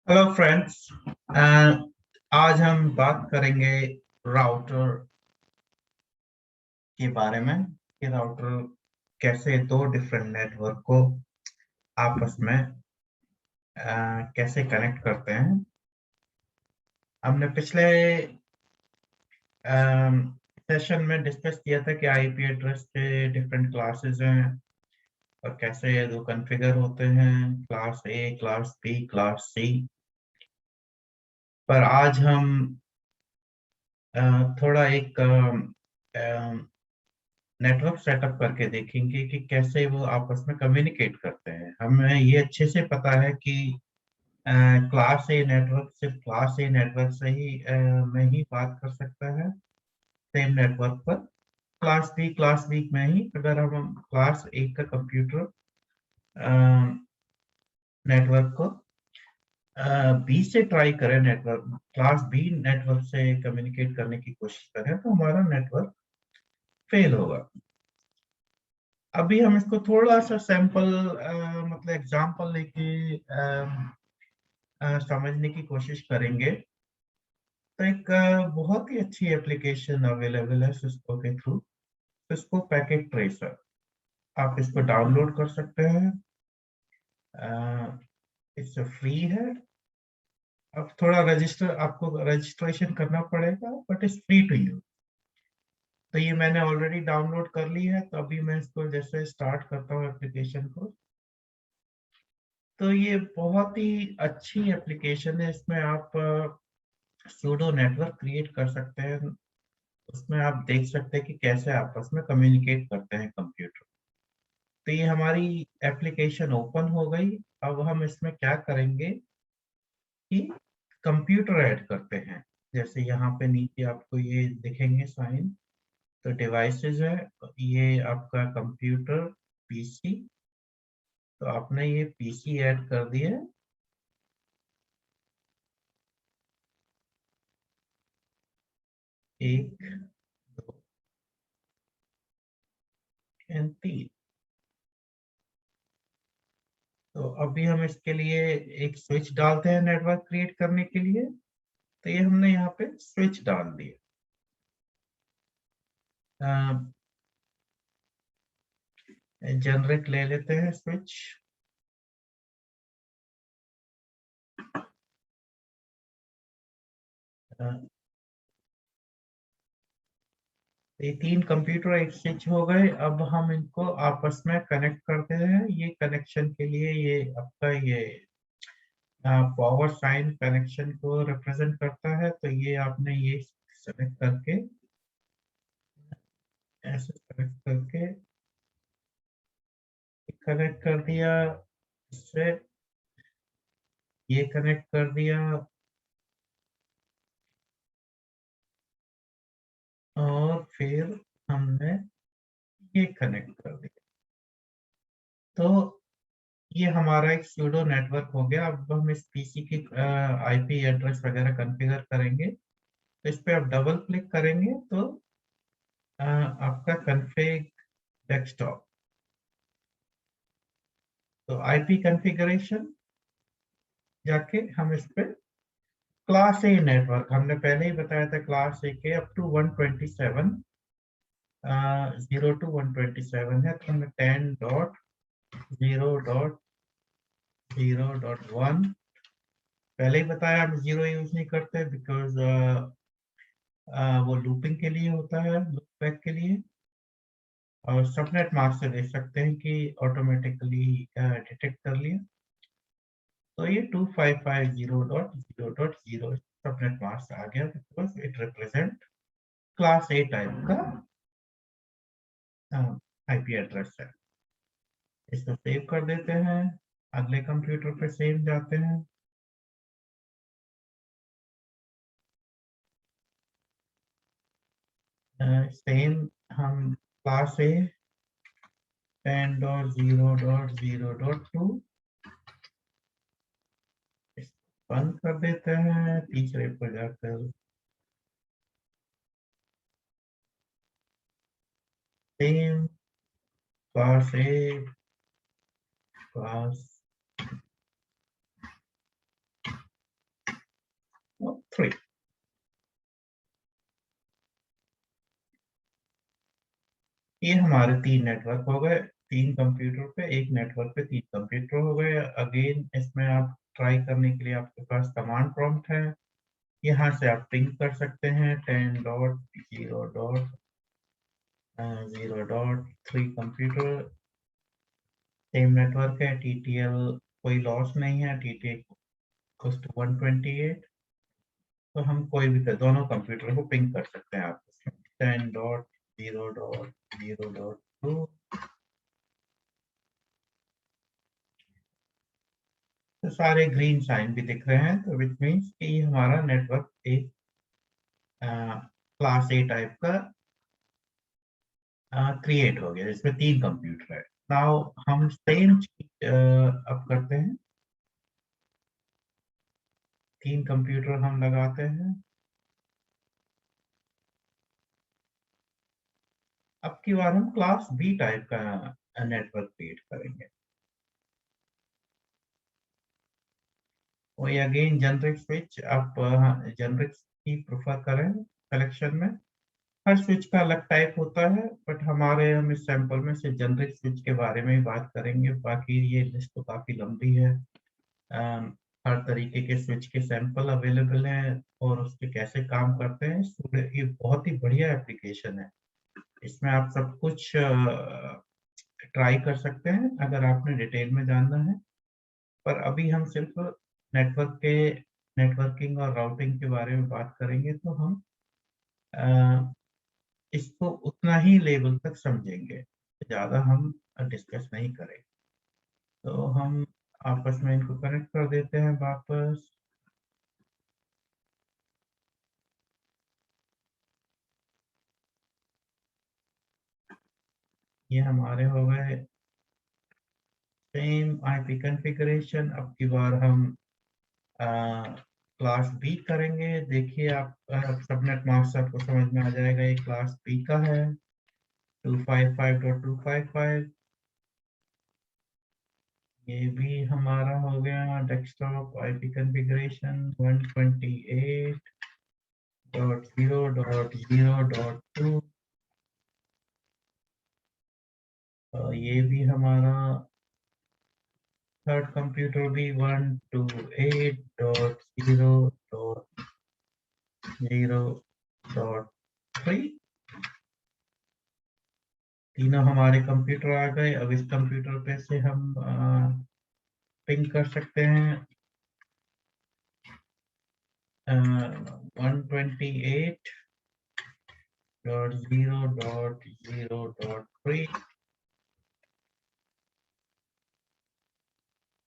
Hello friends. आज हम बात करेंगे राउटर के बारे में कि राउटर कैसे दो डिफरेंट नेटवर्क को आपस में कैसे कनेक्ट करते हैं। हमने पिछले सेशन में डिस्कस किया था कि आईपी एड्रेस के डिफरेंट क्लासेस हैं और कैसे ये दो कॉन्फ़िगर होते हैं, class A, class B, class C. पर आज हम थोड़ा एक नेटवर्क सेटअप करके देखेंगे कि कैसे वो आपस में कम्युनिकेट करते हैं। हमें ये अच्छे से पता है कि क्लास ए नेटवर्क सिर्फ क्लास ए नेटवर्क से ही में ही बात कर सकता है सेम नेटवर्क पर। क्लास बी में ही अगर हम क्लास ए का कंप्यूटर नेटवर्क को बी से ट्राई करें, नेटवर्क क्लास बी नेटवर्क से कम्युनिकेट करने की कोशिश करें तो हमारा नेटवर्क फेल होगा। अभी हम इसको थोड़ा सा सैंपल मतलब एग्जांपल लेके समझने की कोशिश करेंगे। तो एक बहुत ही अच्छी एप्लीकेशन अवेलेबल है सिस्को के थ्रू, सिस्को पैकेट ट्रेसर। आप इसको डाउनलोड कर सकते हैं। इससे फ्री है। अब थोड़ा आपको रजिस्ट्रेशन करना पड़ेगा, but it's free to use. तो ये मैंने ऑलरेडी डाउनलोड कर ली है, तो अभी मैं इसको जैसे स्टार्ट करता हूँ एप्लीकेशन को। तो ये बहुत ही अच्छी एप्लीकेशन है। इसमें आप सूडो नेटवर्क क्रिएट कर सकते हैं। उसमें आप देख सकते हैं कि कैसे आपस में कम्युनिकेट करते हैं कंप्यूटर। तो ये हमारी एप्लीकेशन ओपन हो गई। अब हम इसमें क्या करेंगे कि कंप्यूटर ऐड करते हैं। जैसे यहाँ पे नीचे आपको ये दिखेंगे साइन। तो डिवाइसेस है, ये आपका कंप्यूटर पीसी। तो आपने ये पीसी ऐड कर दिया। एक, दो एंड तीन। तो अभी हम इसके लिए एक स्विच डालते हैं नेटवर्क क्रिएट करने के लिए। तो ये हमने यहाँ पे स्विच डाल दिया। जनरिक ले लेते हैं स्विच। ये तीन कंप्यूटर एक स्विच हो गए। अब हम इनको आपस में कनेक्ट करते हैं। ये कनेक्शन के लिए ये आपका ये पावर साइन कनेक्शन को रिप्रेजेंट करता है। तो ये आपने ये सेलेक्ट करके ऐसे सेलेक्ट करके कनेक्ट कर दिया। इससे ये कनेक्ट कर दिया और फिर हमने ये कनेक्ट कर दिया। तो ये हमारा एक सूडो नेटवर्क हो गया। अब हम इस पीसी की आईपी एड्रेस वगैरह कॉन्फ़िगर करेंगे। तो इस पे आप डबल क्लिक करेंगे तो आपका कॉन्फ़िग डेस्कटॉप। तो आईपी कॉन्फ़िगरेशन जाके हम इस पे क्लास ए नेटवर्क, हमने पहले ही बताया था क्लास ए के अप टू 127, 0 टू 127 है। तो हमने 10.0.0.1 पहले ही बताया। हम जीरो यूज नहीं करते बिकॉज वो लूपिंग के लिए होता है, लूप बैक के लिए। और सबनेट मास्क से देख सकते हैं कि ऑटोमेटिकली डिटेक्ट कर लिया। तो ये 2550.0.0 सबनेट मास्क आ गया because it represent class A type का आईपी एड्रेस है। इसको सेव कर देते हैं। अगले कंप्यूटर पे सेव जाते हैं। सेम हम क्लास ए 10.0.0.2 बंद कर देते हैं। तीसरे पर जाकर सेम क्लास ए क्लास 3। ये हमारे 3 नेटवर्क हो गए, 3 कंप्यूटर पे, एक नेटवर्क पे 3 कंप्यूटर हो गए। अगेन इसमें आप ट्राई करने के लिए आपके पास कमांड प्रॉम्प्ट है, यहाँ से आप पिंग कर सकते हैं 10.0.0.3 कंप्यूटर, सेम नेटवर्क है, TTL कोई लॉस नहीं है, TTL इक्वल्स टू 128। तो हम कोई भी दोनों कंप्यूटर को पिंग कर सकते हैं आपस में 10.0.0.2। तो सारे ग्रीन साइन भी दिख रहे हैं, तो विच मीन्स कि ये हमारा नेटवर्क एक क्लास ए टाइप का क्रिएट हो गया, जिसमें 3 कंप्यूटर है। नाउ हम सेम चीज अब करते हैं, 3 कंप्यूटर हम लगाते हैं। अब की बार हम क्लास बी टाइप का नेटवर्क क्रिएट करेंगे। वही अगेन जेनरिक स्विच, आप जेनरिक ही प्रेफर करें कलेक्शन में। हर स्विच का अलग टाइप होता है, बट हम इस सैंपल में से जेनरिक स्विच के बारे में ही बात करेंगे। बाकी ये लिस्ट तो काफी लंबी है। हर तरीके के स्विच के सैंपल अवेलेबल हैं और उसके कैसे काम करते हैं। ये बहुत ही बढ़िया एप्लीकेशन है, इसमें आप सब कुछ ट्राई कर सकते हैं अगर आपने डिटेल में जानना है। पर अभी हम सिर्फ नेटवर्किंग और राउटिंग के बारे में बात करेंगे, तो हम इसको उतना ही लेवल तक समझेंगे, ज़्यादा हम डिस्कस नहीं करेंगे। तो हम आपस में इनको कनेक्ट कर देते हैं वापस। ये हमारे हो गए सेम आईपी कॉन्फ़िगरेशन। अब की बार हम क्लास बी करेंगे। देखिए आप सबनेट मास्क आपको समझ में आ जाएगा, ये क्लास बी का है 255.255। ये भी हमारा हो गया डेस्कटॉप आईपी कॉन्फ़िगरेशन 128.0.0.2। ये भी हमारा थर्ड कंप्यूटर भी 128.0.0.3। तीनों हमारे कंप्यूटर आ गए। अब इस कंप्यूटर पे से हम पिंग कर सकते हैं 128.0.0.3।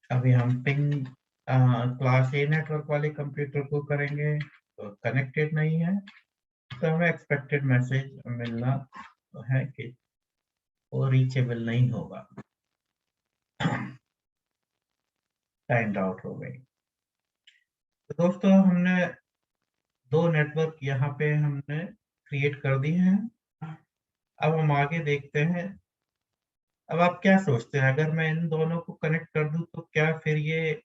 अभी हम पिंग क्लास ए नेटवर्क वाले कंप्यूटर को करेंगे, तो कनेक्टेड नहीं है, तो हमें एक्सपेक्टेड मैसेज मिलना है कि वो रीचेबल नहीं होगा, टाइम्ड आउट हो गई। तो दोस्तों हमने 2 नेटवर्क यहाँ पे हमने क्रिएट कर दिए हैं। अब हम आगे देखते हैं। अब आप क्या सोचते हैं, अगर मैं इन दोनों को कनेक्ट कर दूं तो क्या फिर ये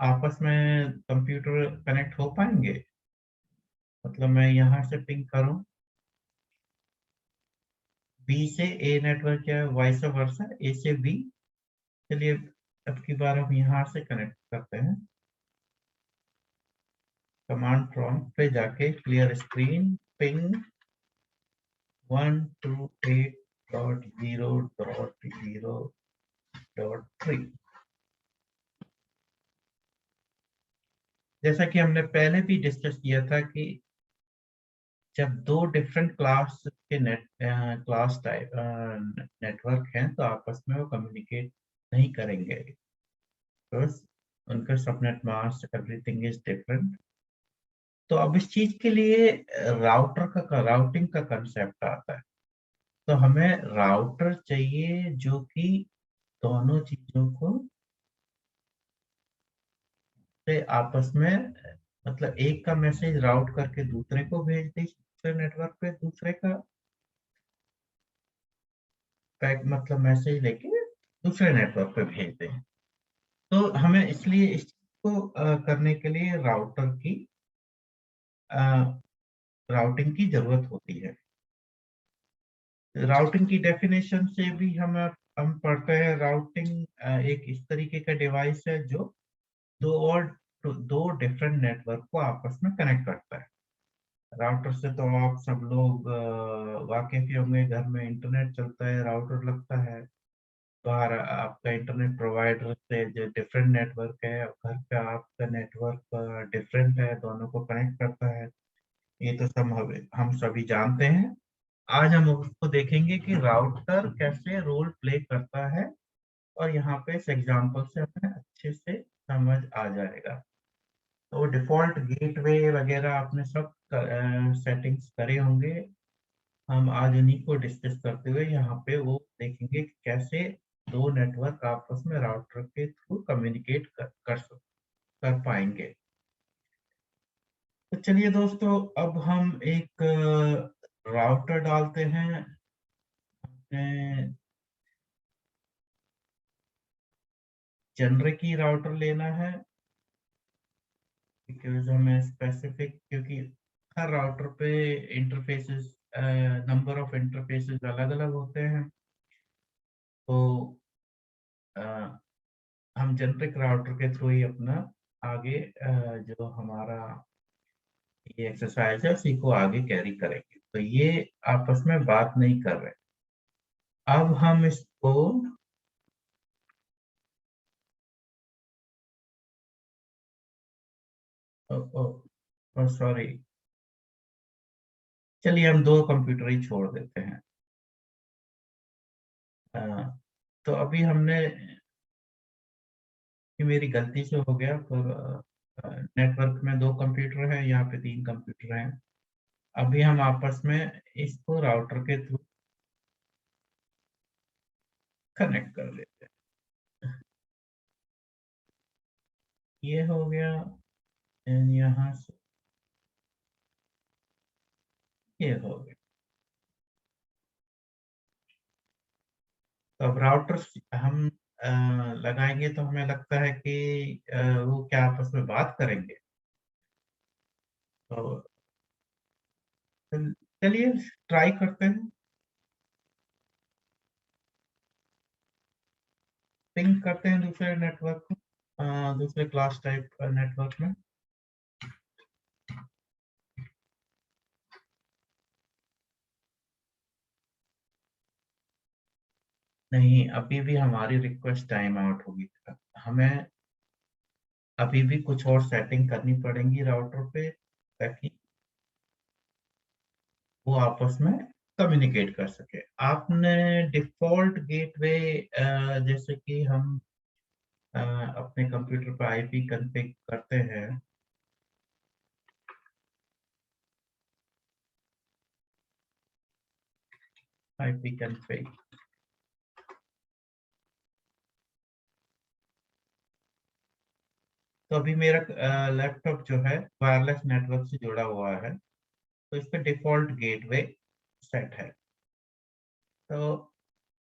आपस में कंप्यूटर कनेक्ट हो पाएंगे? मतलब मैं यहाँ से पिंग करूं बी से ए नेटवर्क या वाइस वर्सा, ए से बी। चलिए अब की बार हम यहाँ से कनेक्ट करते हैं। कमांड प्रॉम्प्ट पे जाके क्लियर स्क्रीन पिंग 128.0.0.3। जैसा कि हमने पहले भी डिस्कस किया था कि जब 2 डिफरेंट क्लास के क्लास टाइप नेटवर्क हैं, तो आपस में वो कम्युनिकेट नहीं करेंगे, बस उनका subnet mask everything is different. तो अब इस चीज के लिए राउटिंग का कंसेप्ट आता है। तो हमें राउटर चाहिए जो कि दोनों चीजों को से आपस में, मतलब एक का मैसेज राउट करके दूसरे को भेज दे, दूसरे नेटवर्क पे दूसरे का पैक मतलब मैसेज लेके दूसरे नेटवर्क पे भेज दें। तो हमें इसलिए इस चीज को करने के लिए राउटिंग की जरूरत होती है। राउटिंग की डेफिनेशन से भी हम पढ़ते हैं, राउटिंग एक इस तरीके का डिवाइस है जो दो डिफरेंट नेटवर्क को आपस में कनेक्ट करता है। राउटर से तो आप सब लोग वाकिफ ही होंगे, घर में इंटरनेट चलता है, राउटर लगता है। बाहर आपका इंटरनेट प्रोवाइडर से जो डिफरेंट नेटवर्क है, घर पे आपका नेटवर्क डिफरेंट है, दोनों को कनेक्ट करता है। ये तो सब हम सभी जानते हैं। आज हम उसको देखेंगे कि राउटर कैसे रोल प्ले करता है, और यहाँ पे इस एग्जांपल से हमें अच्छे से समझ आ जाएगा। तो डिफॉल्ट गेटवे वगैरह आपने सब सेटिंग्स करे होंगे। हम आज उन्हीं को डिस्कस करते हुए यहाँ पे वो देखेंगे कि कैसे दो नेटवर्क आपस में राउटर के थ्रू कम्युनिकेट कर पाएंगे। तो चलिए दोस्तों, अब हम एक राउटर डालते हैं। जेनरिक ही राउटर लेना है, बिकॉज हमें स्पेसिफिक, क्योंकि हर राउटर पे इंटरफेसेस, नंबर ऑफ इंटरफेसेस अलग अलग होते हैं। तो अ, हम जेनरिक राउटर के थ्रू ही अपना आगे जो हमारा ये एक्सरसाइज है उसी को आगे कैरी करेंगे। तो ये आपस में बात नहीं कर रहे। अब हम इसको सॉरी, चलिए हम दो कंप्यूटर ही छोड़ देते हैं। अ, तो अभी हमने, ये मेरी गलती से हो गया, पर नेटवर्क में दो कंप्यूटर हैं, यहाँ पे तीन कंप्यूटर हैं। अभी हम आपस में इसको राउटर के थ्रू कनेक्ट कर लेते हैं। ये हो गया, एंड यहाँ से ये हो गया। तो अब राउटर हम लगाएंगे तो हमें लगता है कि वो क्या आपस में बात करेंगे। तो चलिए ट्राई करते हैं, पिंग करते हैं दूसरे नेटवर्क को, दूसरे क्लास टाइप नेटवर्क में। नहीं, अभी भी हमारी रिक्वेस्ट टाइम आउट होगी। हमें अभी भी कुछ और सेटिंग करनी पड़ेंगी राउटर पे, ताकि वो आपस में कम्युनिकेट कर सके। आपने डिफॉल्ट गेटवे, जैसे कि हम अपने कंप्यूटर पर आईपी कॉन्फ़िग करते हैं, आईपी कॉन्फ़िग। तो अभी मेरा लैपटॉप जो है वायरलेस नेटवर्क से जुड़ा हुआ है, तो इस पे डिफॉल्ट गेटवे सेट है। तो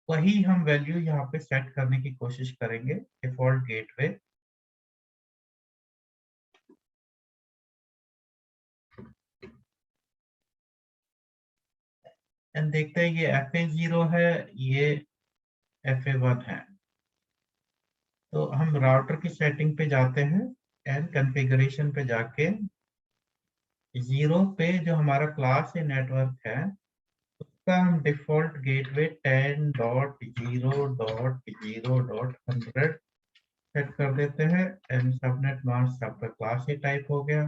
वही हम वैल्यू यहाँ पे सेट करने की कोशिश करेंगे, डिफॉल्ट गेटवे। एंड देखते हैं, ये FA0 है, ये FA1 है। तो हम राउटर की सेटिंग पे जाते हैं, एंड कॉन्फ़िगरेशन पे जाके जीरो पे जो हमारा क्लास या नेटवर्क है, उसका हम डिफॉल्ट गेटवे 10.0.0.100 सेट कर देते हैं। एंड सबनेट मास्क आपका क्लास ही टाइप हो गया।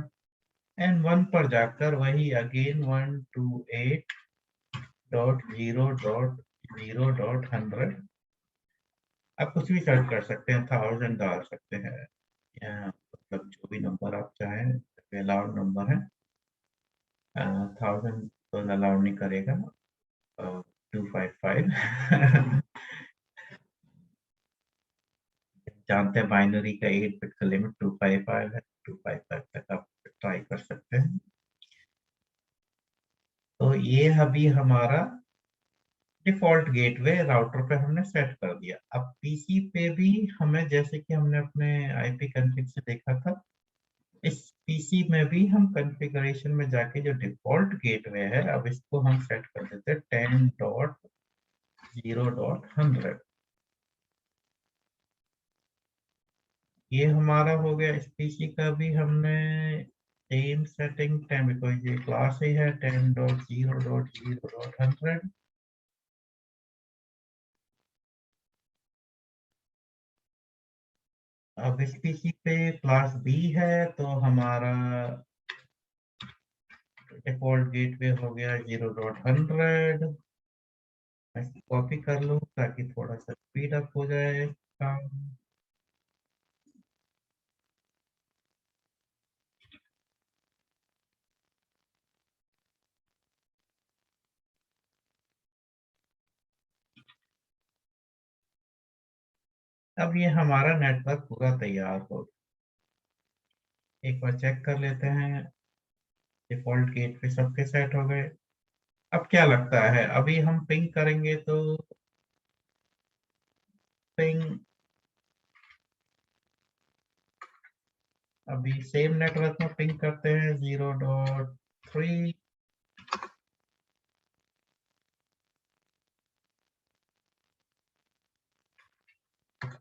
एंड 1 पर जाकर वही अगेन 128.0.0.100, आप कुछ भी सर्च कर सकते हैं, 1000 डाल सकते हैं, या मतलब जो भी नंबर आप चाहें, अलाउड नंबर है। 1000 तो अलाउड नहीं करेगा, 255। जानते हैं बाइनरी का 8 बिट का लिमिट 255 है, 255 तक आप ट्राई कर सकते हैं। तो ये अभी हमारा डिफॉल्ट गेटवे राउटर पे हमने सेट कर दिया। अब पीसी पे भी हमें, जैसे कि हमने अपने आईपी कॉन्फ़िग से देखा था, इस पीसी में भी हम कॉन्फ़िगरेशन में जाके जो डिफॉल्ट गेटवे है, अब इसको हम सेट कर देते हैं 10.0.100। ये हमारा हो गया। इस पीसी का भी हमने सेम सेटिंग, टाइम बिकॉज ये क्लास ही है 10.0.0.100। अब इस पीसी पे क्लास बी है, तो हमारा डिफॉल्ट गेटवे हो गया 0.100। मैं इसको कॉपी कर लूँ ताकि थोड़ा सा स्पीड अप हो जाए काम। अब ये हमारा नेटवर्क पूरा तैयार हो गया। एक बार चेक कर लेते हैं। डिफॉल्ट गेटवे सबके सेट हो गए। अब क्या लगता है, अभी हम पिंग करेंगे तो पिंग अभी सेम नेटवर्क में पिंग करते हैं 0.3।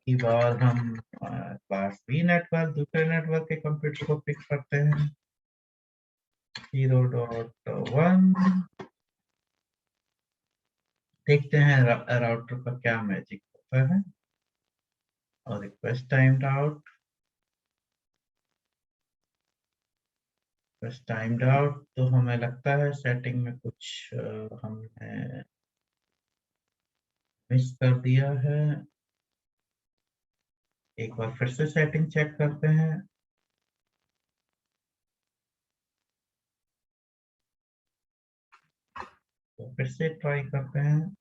की बार हम क्लास बी नेटवर्क, दूसरे नेटवर्क के कंप्यूटर को पिक करते हैं 0.1। देखते हैं राउटर पर क्या मैजिक होता है। और request timed out, request timed out. तो हमें लगता है सेटिंग में कुछ हमने मिस कर दिया है। एक बार फिर से सेटिंग चेक करते हैं। तो फिर से ट्राई करते हैं।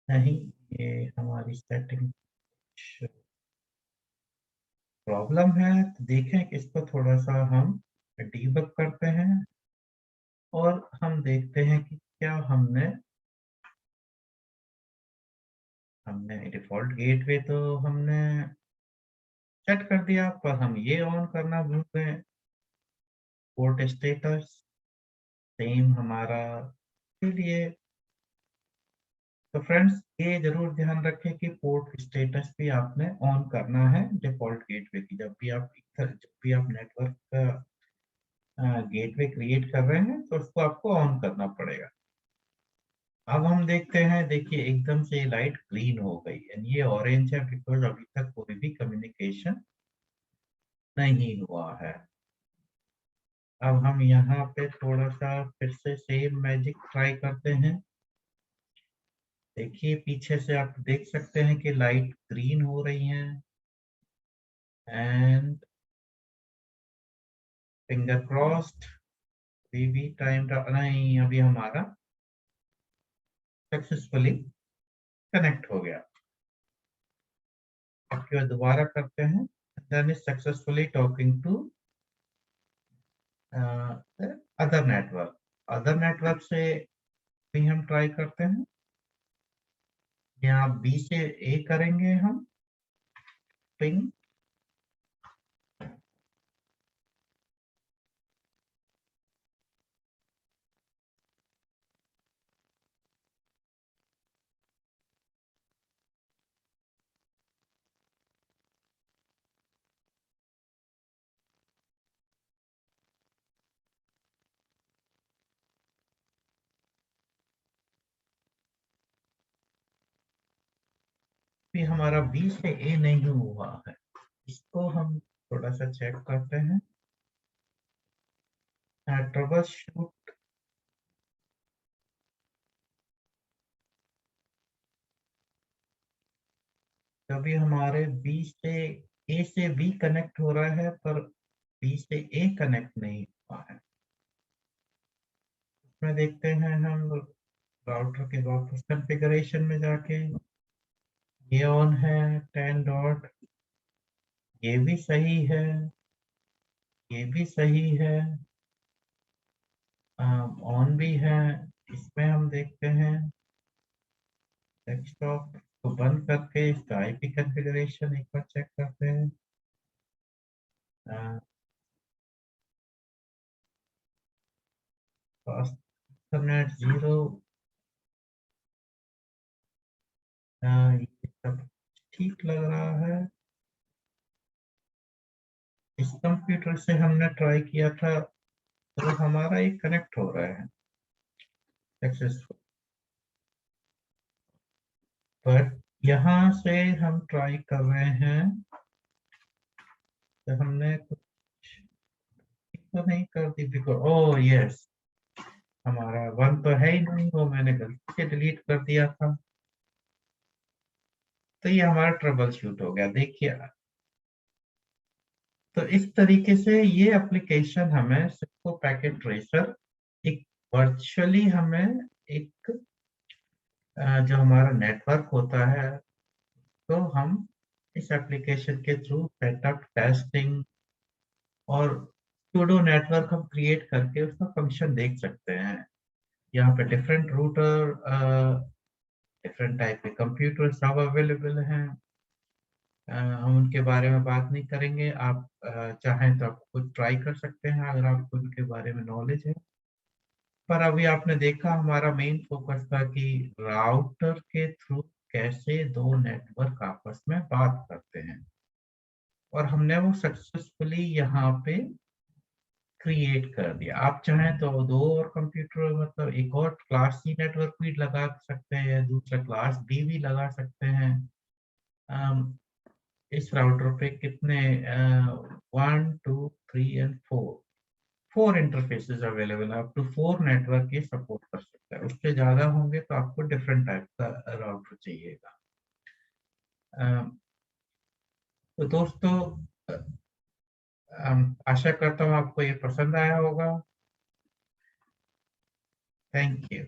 नहीं, ये हमारी सेटिंग प्रॉब्लम है। तो देखें कि इसको थोड़ा सा हम डीबग करते हैं और हम देखते हैं कि क्या हमने हमने डिफॉल्ट गेटवे तो हमने सेट कर दिया, पर हम ये ऑन करना भूल गए। पोर्ट स्टेटस सेम हमारा के लिए। तो फ्रेंड्स, ये जरूर ध्यान रखें कि पोर्ट स्टेटस भी आपने ऑन करना है डिफॉल्ट गेटवे की। जब भी आप नेटवर्क का गेटवे क्रिएट कर रहे हैं तो उसको आपको ऑन करना पड़ेगा। अब हम देखते हैं, देखिए एकदम से लाइट ग्रीन हो गई है। ये ऑरेंज है बिकॉज अभी तक कोई भी कम्युनिकेशन नहीं हुआ है। अब हम यहाँ पे थोड़ा सा फिर से सेम मैजिक ट्राई करते हैं। देखिए पीछे से आप देख सकते हैं कि लाइट ग्रीन हो रही है। एंड फिंगर क्रॉस्ड, भी टाइम नहीं, अभी हमारा सक्सेसफुली कनेक्ट हो गया। अब क्या दोबारा करते हैं। Then is successfully talking to other network. Other network से भी हम ट्राई करते हैं। यहाँ बी से ए करेंगे हम पिंग। भी हमारा बी से ए नहीं हुआ है। इसको हम थोड़ा सा चेक करते हैं। Trouble shoot. कभी हमारे बी से ए से बी कनेक्ट हो रहा है, पर बी से ए कनेक्ट नहीं हुआ है। इसमें देखते हैं हम राउटर के वापस कॉन्फ़िगरेशन में जाके। ये ऑन है 10 डॉट, ये भी सही है, ये भी सही है, ऑन भी है। इसमें हम देखते हैं डेस्कटॉप को बंद करके इसका आईपी कॉन्फ़िगरेशन एक बार चेक करते हैं। फास्ट 0, ये सब ठीक लग रहा है। इस कंप्यूटर से हमने ट्राई किया था तो हमारा ये कनेक्ट हो रहा है सक्सेसफुल, पर यहाँ से हम ट्राई कर रहे हैं तो हमने कुछ ठीक तो नहीं कर दी, बिकॉज ओ यस, हमारा वन तो है ही नहीं, वो मैंने गलती से डिलीट कर दिया था। तो ये हमारा ट्रबल शूट हो गया, देखिए। तो इस तरीके से ये एप्लीकेशन हमें सिस्को पैकेट ट्रेसर एक वर्चुअली हमें एक जो हमारा नेटवर्क होता है, तो हम इस एप्लीकेशन के थ्रू सेटअप, टेस्टिंग और सूडो नेटवर्क हम क्रिएट करके उसका फंक्शन देख सकते हैं। यहाँ पे डिफरेंट रूटर, डिफरेंट टाइप के कंप्यूटर सब अवेलेबल हैं। हम उनके बारे में बात नहीं करेंगे, आप चाहें तो आप खुद ट्राई कर सकते हैं अगर आपको उनके बारे में नॉलेज है। पर अभी आपने देखा हमारा मेन फोकस था कि राउटर के थ्रू कैसे दो नेटवर्क आपस में बात करते हैं, और हमने वो सक्सेसफुली यहाँ पे क्रिएट कर दिया। आप चाहें तो दो और कंप्यूटर, मतलब एक और क्लास सी नेटवर्क भी लगा सकते हैं, दूसरा क्लास बी भी लगा सकते हैं। इस राउटर पे कितने 1 2 3 और 4 4 इंटरफेसेस अवेलेबल है, अप टू 4 नेटवर्क ये सपोर्ट कर सकता है। उससे ज्यादा होंगे तो आपको डिफरेंट टाइप का राउटर चाहिएगा। तो दोस्तों, आशा करता हूँ आपको ये पसंद आया होगा। Thank you.